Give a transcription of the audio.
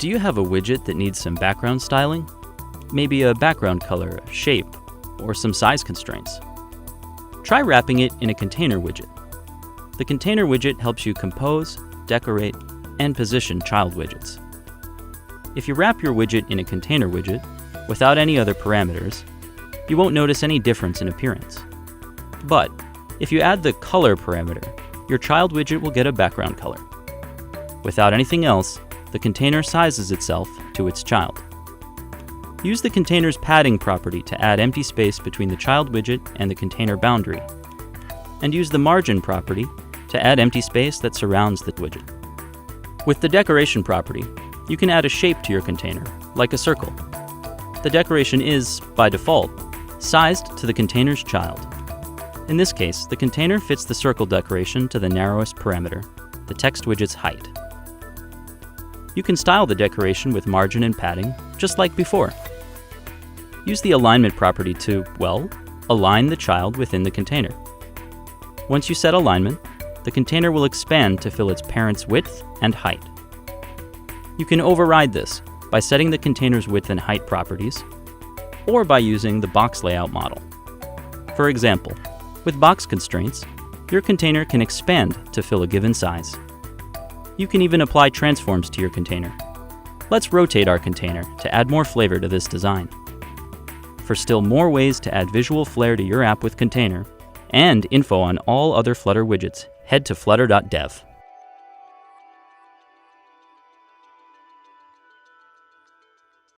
Do you have a widget that needs some background styling? Maybe a background color, a shape, or some size constraints? Try wrapping it in a container widget. The container widget helps you compose, decorate, and position child widgets. If you wrap your widget in a container widget, without any other parameters, you won't notice any difference in appearance. But if you add the color parameter, your child widget will get a background color. Without anything else, the container sizes itself to its child. Use the container's padding property to add empty space between the child widget and the container boundary, and use the margin property to add empty space that surrounds the widget. With the decoration property, you can add a shape to your container, like a circle. The decoration is, by default, sized to the container's child. In this case, the container fits the circle decoration to the narrowest parameter, the text widget's height. You can style the decoration with margin and padding, just like before. Use the alignment property to, well, align the child within the container. Once you set alignment, the container will expand to fill its parent's width and height. You can override this by setting the container's width and height properties, or by using the box layout model. For example, with box constraints, your container can expand to fill a given size. You can even apply transforms to your container. Let's rotate our container to add more flavor to this design. For still more ways to add visual flair to your app with container, and info on all other Flutter widgets, head to flutter.dev.